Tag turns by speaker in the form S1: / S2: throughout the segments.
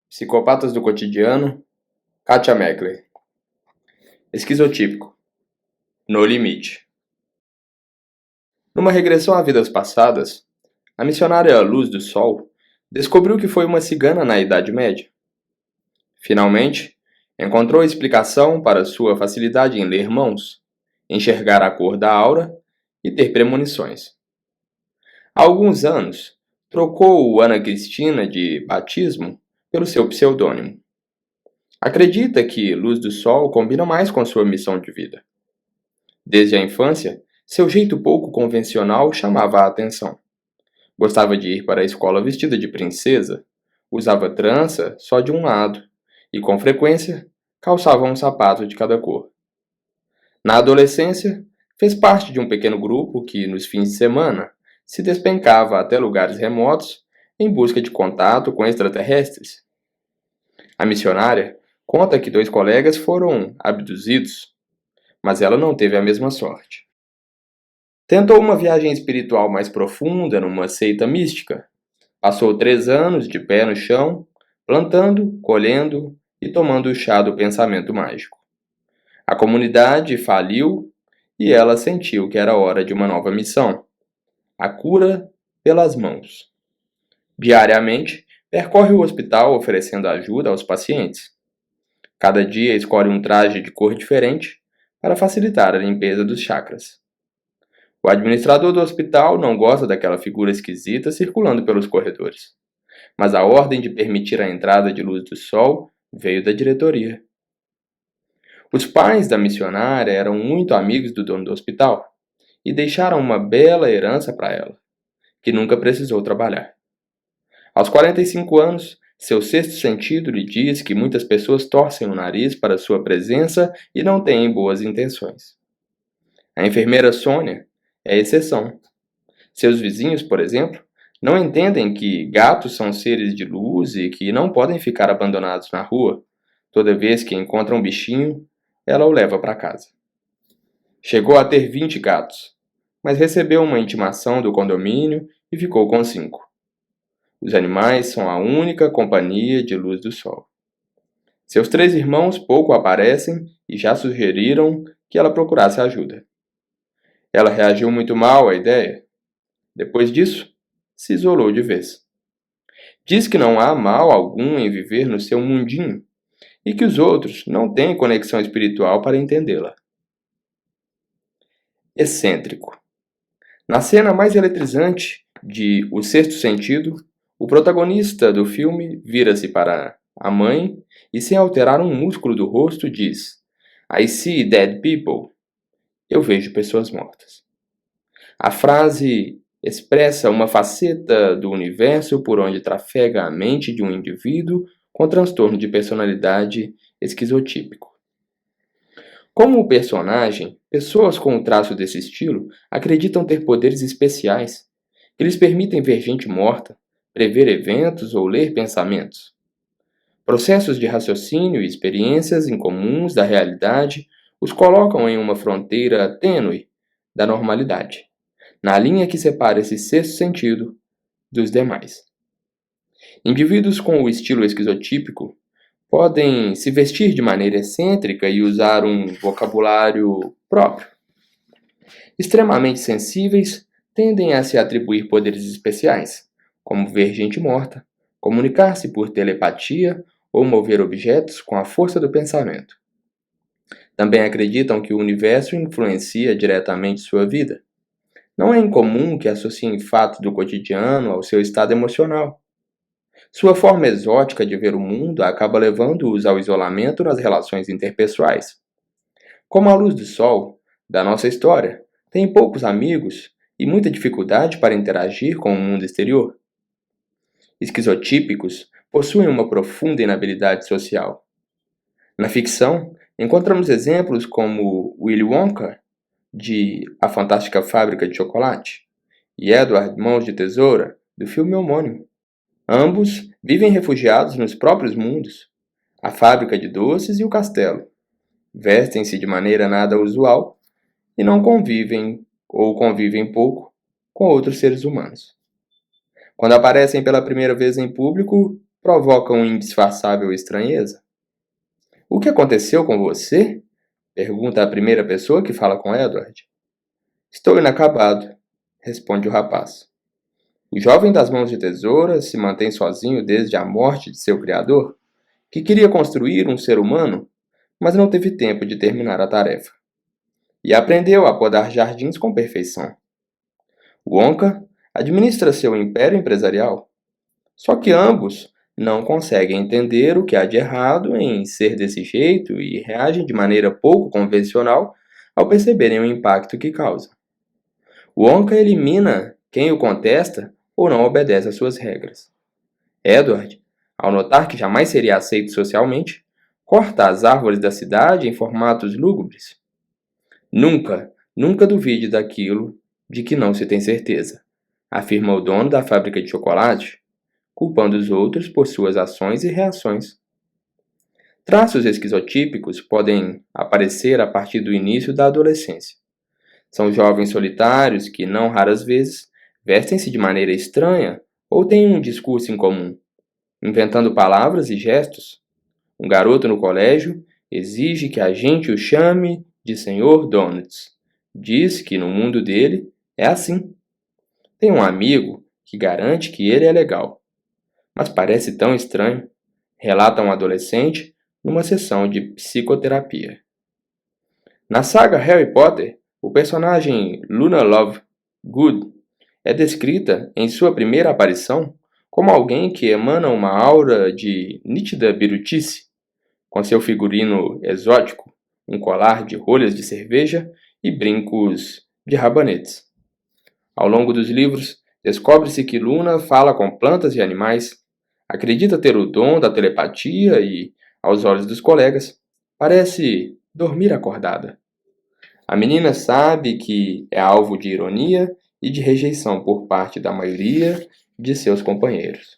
S1: Psicopatas do cotidiano, Katia Meckler. Esquizotípico, no limite. Numa regressão a vidas passadas, a missionária Luz do Sol descobriu que foi uma cigana na Idade Média. Finalmente, encontrou explicação para sua facilidade em ler mãos, enxergar a cor da aura e ter premonições. Há alguns anos, trocou Ana Cristina de batismo pelo seu pseudônimo. Acredita que Luz do Sol combina mais com sua missão de vida. Desde a infância, seu jeito pouco convencional chamava a atenção. Gostava de ir para a escola vestida de princesa, usava trança só de um lado e, com frequência, calçava um sapato de cada cor. Na adolescência, fez parte de um pequeno grupo que, nos fins de semana, se despencava até lugares remotos em busca de contato com extraterrestres. A missionária conta que 2 colegas foram abduzidos, mas ela não teve a mesma sorte. Tentou uma viagem espiritual mais profunda numa seita mística. Passou 3 anos de pé no chão, plantando, colhendo e tomando o chá do pensamento mágico. A comunidade faliu e ela sentiu que era hora de uma nova missão: a cura pelas mãos. Diariamente, percorre o hospital oferecendo ajuda aos pacientes. Cada dia escolhe um traje de cor diferente para facilitar a limpeza dos chakras. O administrador do hospital não gosta daquela figura esquisita circulando pelos corredores, mas a ordem de permitir a entrada de luz do sol veio da diretoria. Os pais da missionária eram muito amigos do dono do hospital e deixaram uma bela herança para ela, que nunca precisou trabalhar. Aos 45 anos, seu sexto sentido lhe diz que muitas pessoas torcem o nariz para sua presença e não têm boas intenções. A enfermeira Sônia é exceção. Seus vizinhos, por exemplo, não entendem que gatos são seres de luz e que não podem ficar abandonados na rua. Toda vez que encontra um bichinho, ela o leva para casa. Chegou a ter 20 gatos, mas recebeu uma intimação do condomínio e ficou com 5. Os animais são a única companhia de Luz do Sol. Seus 3 irmãos pouco aparecem e já sugeriram que ela procurasse ajuda. Ela reagiu muito mal à ideia. Depois disso, se isolou de vez. Diz que não há mal algum em viver no seu mundinho e que os outros não têm conexão espiritual para entendê-la. Excêntrico. Na cena mais eletrizante de O Sexto Sentido, o protagonista do filme vira-se para a mãe e, sem alterar um músculo do rosto, diz: "I see dead people." Eu vejo pessoas mortas. A frase expressa uma faceta do universo por onde trafega a mente de um indivíduo com transtorno de personalidade esquizotípico. Como o personagem, pessoas com um traço desse estilo acreditam ter poderes especiais que lhes permitem ver gente morta, prever eventos ou ler pensamentos. Processos de raciocínio e experiências incomuns da realidade os colocam em uma fronteira tênue da normalidade, na linha que separa esse sexto sentido dos demais. Indivíduos com o estilo esquizotípico podem se vestir de maneira excêntrica e usar um vocabulário próprio. Extremamente sensíveis tendem a se atribuir poderes especiais, como ver gente morta, comunicar-se por telepatia ou mover objetos com a força do pensamento. Também acreditam que o universo influencia diretamente sua vida. Não é incomum que associem fatos do cotidiano ao seu estado emocional. Sua forma exótica de ver o mundo acaba levando-os ao isolamento nas relações interpessoais. Como a luz do sol, da nossa história, tem poucos amigos e muita dificuldade para interagir com o mundo exterior. Esquizotípicos possuem uma profunda inabilidade social. Na ficção, encontramos exemplos como Willy Wonka, de A Fantástica Fábrica de Chocolate, e Edward Mãos de Tesoura, do filme homônimo. Ambos vivem refugiados nos próprios mundos, a fábrica de doces e o castelo. Vestem-se de maneira nada usual e não convivem ou convivem pouco com outros seres humanos. Quando aparecem pela primeira vez em público, provocam indisfarçável estranheza. O que aconteceu com você? Pergunta a primeira pessoa que fala com Edward. Estou inacabado, responde o rapaz. O jovem das mãos de tesoura se mantém sozinho desde a morte de seu criador, que queria construir um ser humano, mas não teve tempo de terminar a tarefa. E aprendeu a podar jardins com perfeição. Wonka administra seu império empresarial, só que ambos não conseguem entender o que há de errado em ser desse jeito e reagem de maneira pouco convencional ao perceberem o impacto que causa. Wonka elimina quem o contesta ou não obedece às suas regras. Edward, ao notar que jamais seria aceito socialmente, corta as árvores da cidade em formatos lúgubres. Nunca, nunca duvide daquilo de que não se tem certeza, afirma o dono da fábrica de chocolate, culpando os outros por suas ações e reações. Traços esquizotípicos podem aparecer a partir do início da adolescência. São jovens solitários que, não raras vezes, vestem-se de maneira estranha ou têm um discurso incomum, inventando palavras e gestos. Um garoto no colégio exige que a gente o chame de Sr. Donuts. Diz que no mundo dele é assim. Tem um amigo que garante que ele é legal, mas parece tão estranho, relata um adolescente numa sessão de psicoterapia. Na saga Harry Potter, o personagem Luna Lovegood é descrita, em sua primeira aparição, como alguém que emana uma aura de nítida birutice, com seu figurino exótico, um colar de rolhas de cerveja e brincos de rabanetes. Ao longo dos livros, descobre-se que Luna fala com plantas e animais, acredita ter o dom da telepatia e, aos olhos dos colegas, parece dormir acordada. A menina sabe que é alvo de ironia e de rejeição por parte da maioria de seus companheiros.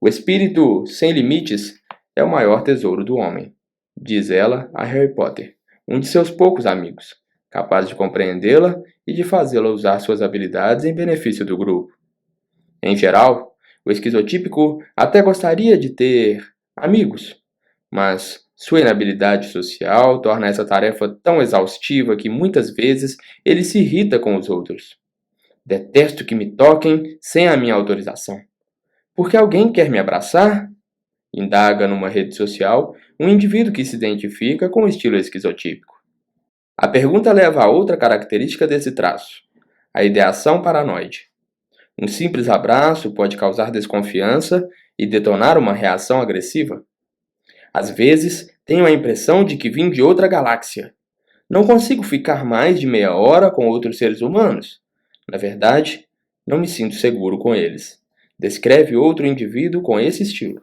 S1: O espírito sem limites é o maior tesouro do homem, diz ela a Harry Potter, um de seus poucos amigos, capaz de compreendê-la e de fazê-la usar suas habilidades em benefício do grupo. Em geral, o esquizotípico até gostaria de ter amigos, mas sua inabilidade social torna essa tarefa tão exaustiva que muitas vezes ele se irrita com os outros. Detesto que me toquem sem a minha autorização. Porque alguém quer me abraçar? Indaga numa rede social um indivíduo que se identifica com o estilo esquizotípico. A pergunta leva a outra característica desse traço, a ideação paranoide. Um simples abraço pode causar desconfiança e detonar uma reação agressiva. Às vezes, tenho a impressão de que vim de outra galáxia. Não consigo ficar mais de meia hora com outros seres humanos. Na verdade, não me sinto seguro com eles. Descreve outro indivíduo com esse estilo.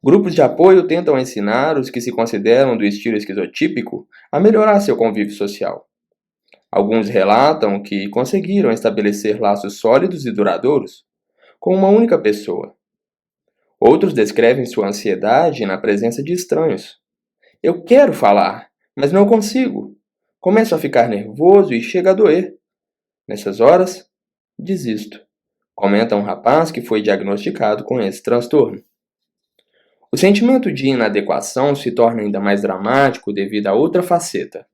S1: Grupos de apoio tentam ensinar os que se consideram do estilo esquizotípico a melhorar seu convívio social. Alguns relatam que conseguiram estabelecer laços sólidos e duradouros com uma única pessoa. Outros descrevem sua ansiedade na presença de estranhos. Eu quero falar, mas não consigo. Começo a ficar nervoso e chega a doer. Nessas horas, desisto, comenta um rapaz que foi diagnosticado com esse transtorno. O sentimento de inadequação se torna ainda mais dramático devido a outra faceta,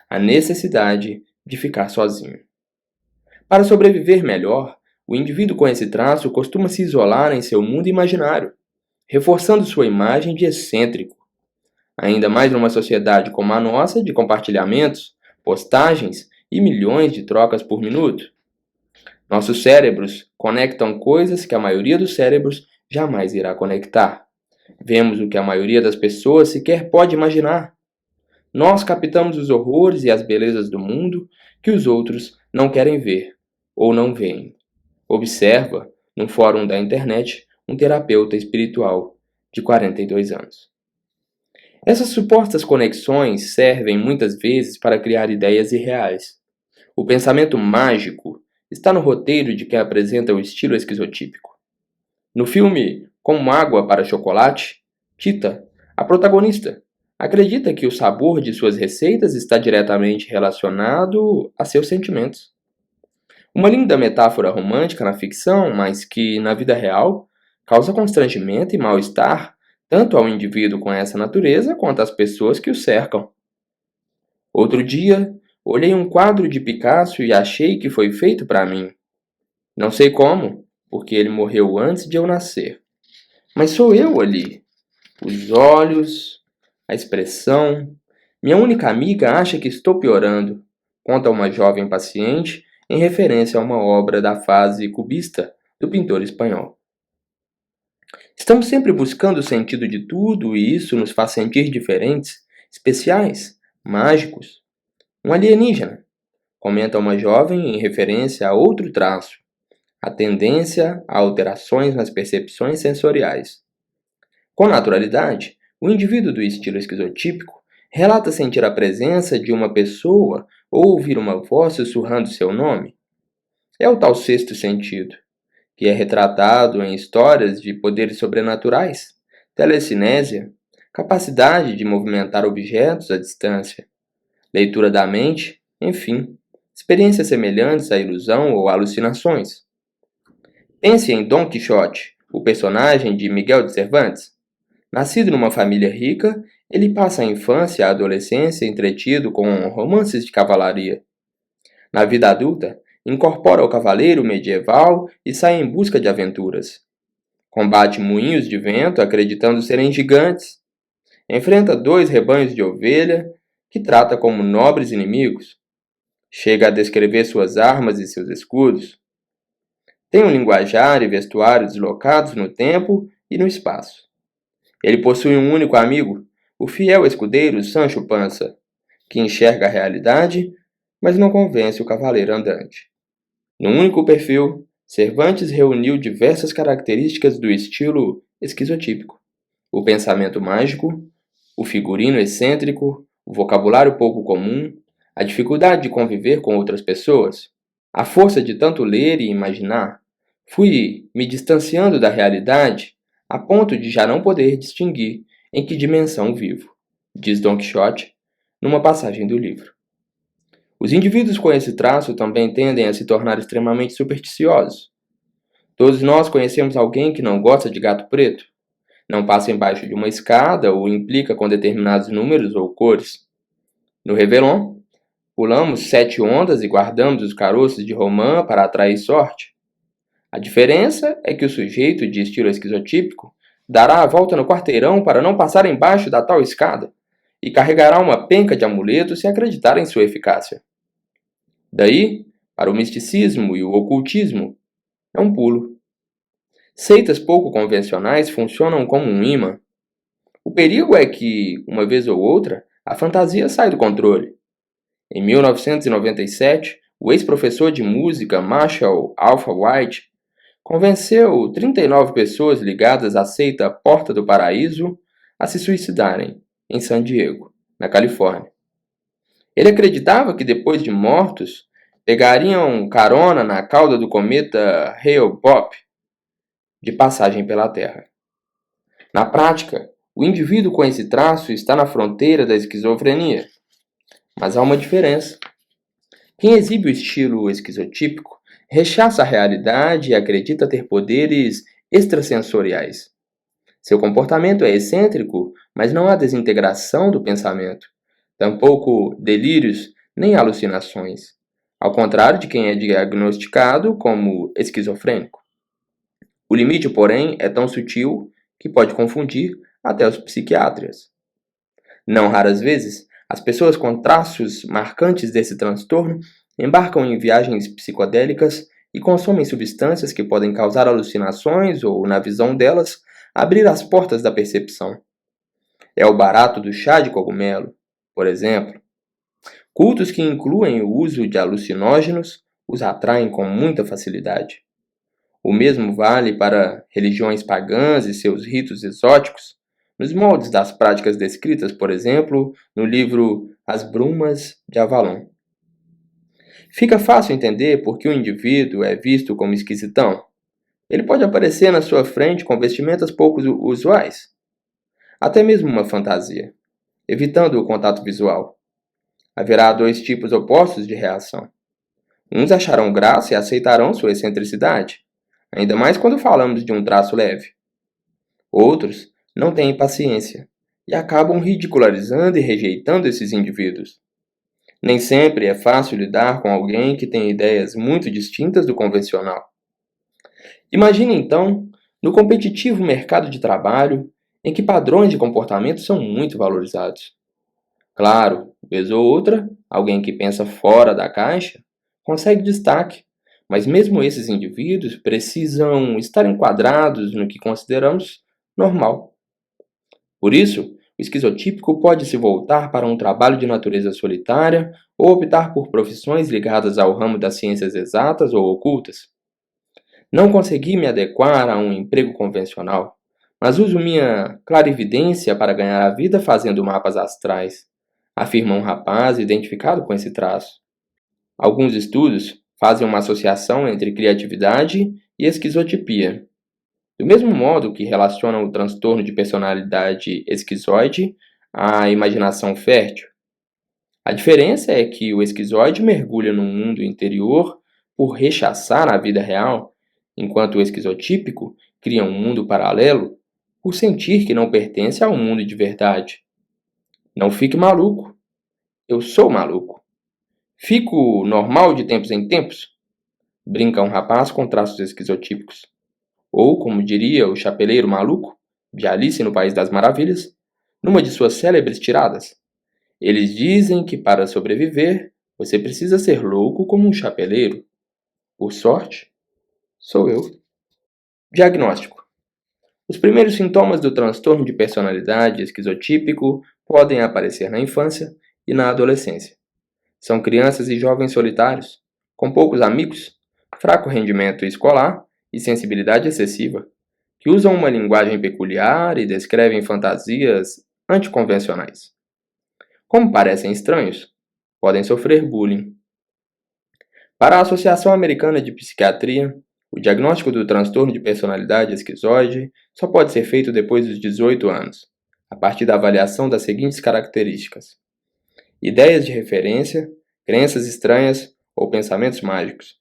S1: a necessidade de ficar sozinho. Para sobreviver melhor, o indivíduo com esse traço costuma se isolar em seu mundo imaginário, reforçando sua imagem de excêntrico. Ainda mais numa sociedade como a nossa, de compartilhamentos, postagens e milhões de trocas por minuto. Nossos cérebros conectam coisas que a maioria dos cérebros jamais irá conectar. Vemos o que a maioria das pessoas sequer pode imaginar. Nós captamos os horrores e as belezas do mundo que os outros não querem ver ou não veem. Observa, num fórum da internet, um terapeuta espiritual de 42 anos. Essas supostas conexões servem muitas vezes para criar ideias irreais. O pensamento mágico está no roteiro de quem apresenta o estilo esquizotípico. No filme Como Água para Chocolate, Tita, a protagonista, acredita que o sabor de suas receitas está diretamente relacionado a seus sentimentos. Uma linda metáfora romântica na ficção, mas que, na vida real, causa constrangimento e mal-estar tanto ao indivíduo com essa natureza quanto às pessoas que o cercam. Outro dia, olhei um quadro de Picasso e achei que foi feito para mim. Não sei como, porque ele morreu antes de eu nascer. Mas sou eu ali. Os olhos, a expressão. Minha única amiga acha que estou piorando, conta uma jovem paciente em referência a uma obra da fase cubista do pintor espanhol. Estamos sempre buscando o sentido de tudo e isso nos faz sentir diferentes, especiais, mágicos. Um alienígena, comenta uma jovem em referência a outro traço, a tendência a alterações nas percepções sensoriais. Com naturalidade, o indivíduo do estilo esquizotípico relata sentir a presença de uma pessoa ou ouvir uma voz sussurrando seu nome. É o tal sexto sentido, que é retratado em histórias de poderes sobrenaturais, telecinésia, capacidade de movimentar objetos à distância, leitura da mente, enfim, experiências semelhantes à ilusão ou alucinações. Pense em Dom Quixote, o personagem de Miguel de Cervantes. Nascido numa família rica, ele passa a infância e a adolescência entretido com romances de cavalaria. Na vida adulta, incorpora o cavaleiro medieval e sai em busca de aventuras. Combate moinhos de vento acreditando serem gigantes. Enfrenta 2 rebanhos de ovelha que trata como nobres inimigos. Chega a descrever suas armas e seus escudos. Tem um linguajar e vestuário deslocados no tempo e no espaço. Ele possui um único amigo, o fiel escudeiro Sancho Panza, que enxerga a realidade, mas não convence o cavaleiro andante. Num único perfil, Cervantes reuniu diversas características do estilo esquizotípico: o pensamento mágico, o figurino excêntrico, o vocabulário pouco comum, a dificuldade de conviver com outras pessoas, a força de tanto ler e imaginar. Fui me distanciando da realidade a ponto de já não poder distinguir em que dimensão vivo, diz Don Quixote numa passagem do livro. Os indivíduos com esse traço também tendem a se tornar extremamente supersticiosos. Todos nós conhecemos alguém que não gosta de gato preto, não passa embaixo de uma escada ou implica com determinados números ou cores. No Réveillon, pulamos 7 ondas e guardamos os caroços de romã para atrair sorte. A diferença é que o sujeito de estilo esquizotípico dará a volta no quarteirão para não passar embaixo da tal escada e carregará uma penca de amuletos se acreditar em sua eficácia. Daí, para o misticismo e o ocultismo, é um pulo. Seitas pouco convencionais funcionam como um imã. O perigo é que, uma vez ou outra, a fantasia sai do controle. Em 1997, o ex-professor de música Marshall Alpha White convenceu 39 pessoas ligadas à seita Porta do Paraíso a se suicidarem em San Diego, na Califórnia. Ele acreditava que depois de mortos, pegariam carona na cauda do cometa Hale-Bopp, de passagem pela Terra. Na prática, o indivíduo com esse traço está na fronteira da esquizofrenia. Mas há uma diferença. Quem exibe o estilo esquizotípico rechaça a realidade e acredita ter poderes extrasensoriais. Seu comportamento é excêntrico, mas não há desintegração do pensamento, tampouco delírios nem alucinações, ao contrário de quem é diagnosticado como esquizofrênico. O limite, porém, é tão sutil que pode confundir até os psiquiatras. Não raras vezes, as pessoas com traços marcantes desse transtorno embarcam em viagens psicodélicas e consomem substâncias que podem causar alucinações ou, na visão delas, abrir as portas da percepção. É o barato do chá de cogumelo, por exemplo. Cultos que incluem o uso de alucinógenos os atraem com muita facilidade. O mesmo vale para religiões pagãs e seus ritos exóticos, nos moldes das práticas descritas, por exemplo, no livro As Brumas de Avalon. Fica fácil entender por que o indivíduo é visto como esquisitão. Ele pode aparecer na sua frente com vestimentas pouco usuais, até mesmo uma fantasia, evitando o contato visual. Haverá 2 tipos opostos de reação. Uns acharão graça e aceitarão sua excentricidade, ainda mais quando falamos de um traço leve. Outros não têm paciência e acabam ridicularizando e rejeitando esses indivíduos. Nem sempre é fácil lidar com alguém que tem ideias muito distintas do convencional. Imagine então, no competitivo mercado de trabalho, em que padrões de comportamento são muito valorizados. Claro, vez ou outra, alguém que pensa fora da caixa consegue destaque, mas mesmo esses indivíduos precisam estar enquadrados no que consideramos normal. Por isso, o esquizotípico pode se voltar para um trabalho de natureza solitária ou optar por profissões ligadas ao ramo das ciências exatas ou ocultas. Não consegui me adequar a um emprego convencional, mas uso minha clarividência para ganhar a vida fazendo mapas astrais, afirma um rapaz identificado com esse traço. Alguns estudos fazem uma associação entre criatividade e esquizotipia, do mesmo modo que relacionam o transtorno de personalidade esquizoide à imaginação fértil. A diferença é que o esquizoide mergulha no mundo interior por rechaçar a vida real, enquanto o esquizotípico cria um mundo paralelo por sentir que não pertence ao mundo de verdade. Não fique maluco. Eu sou maluco. Fico normal de tempos em tempos? Brinca um rapaz com traços esquizotípicos. Ou, como diria o chapeleiro maluco, de Alice no País das Maravilhas, numa de suas célebres tiradas. Eles dizem que para sobreviver, você precisa ser louco como um chapeleiro. Por sorte, sou eu. Diagnóstico. Os primeiros sintomas do transtorno de personalidade esquizotípico podem aparecer na infância e na adolescência. São crianças e jovens solitários, com poucos amigos, fraco rendimento escolar e sensibilidade excessiva, que usam uma linguagem peculiar e descrevem fantasias anticonvencionais. Como parecem estranhos, podem sofrer bullying. Para a Associação Americana de Psiquiatria, o diagnóstico do transtorno de personalidade esquizoide só pode ser feito depois dos 18 anos, a partir da avaliação das seguintes características: ideias de referência, crenças estranhas ou pensamentos mágicos,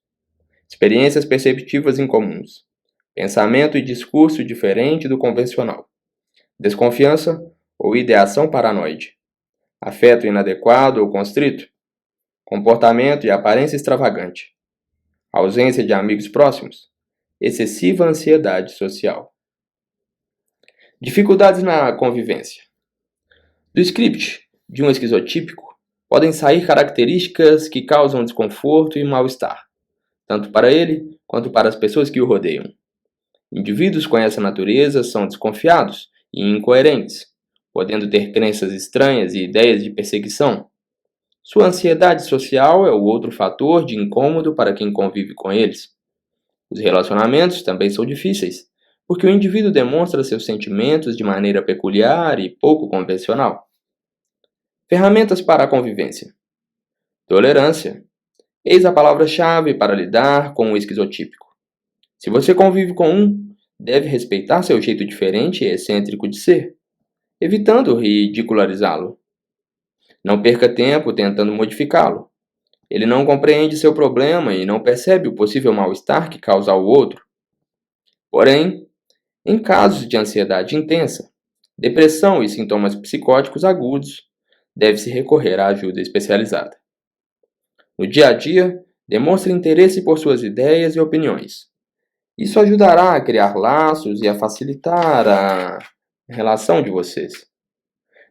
S1: experiências perceptivas incomuns, pensamento e discurso diferente do convencional, desconfiança ou ideação paranoide, afeto inadequado ou constrito, comportamento e aparência extravagante, ausência de amigos próximos, excessiva ansiedade social. Dificuldades na convivência. Do script de um esquizotípico podem sair características que causam desconforto e mal-estar, tanto para ele quanto para as pessoas que o rodeiam. Indivíduos com essa natureza são desconfiados e incoerentes, podendo ter crenças estranhas e ideias de perseguição. Sua ansiedade social é o outro fator de incômodo para quem convive com eles. Os relacionamentos também são difíceis, porque o indivíduo demonstra seus sentimentos de maneira peculiar e pouco convencional. Ferramentas para a convivência. Tolerância. Eis a palavra-chave para lidar com o esquizotípico. Se você convive com um, deve respeitar seu jeito diferente e excêntrico de ser, evitando ridicularizá-lo. Não perca tempo tentando modificá-lo. Ele não compreende seu problema e não percebe o possível mal-estar que causa ao outro. Porém, em casos de ansiedade intensa, depressão e sintomas psicóticos agudos, deve-se recorrer à ajuda especializada. No dia a dia, demonstre interesse por suas ideias e opiniões. Isso ajudará a criar laços e a facilitar a relação de vocês.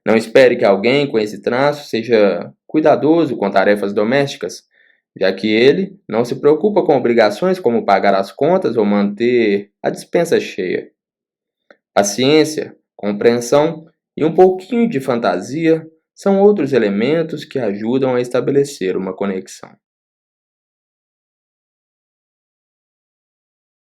S1: Não espere que alguém com esse traço seja cuidadoso com tarefas domésticas, já que ele não se preocupa com obrigações como pagar as contas ou manter a despensa cheia. Paciência, compreensão e um pouquinho de fantasia são outros elementos que ajudam a estabelecer uma conexão.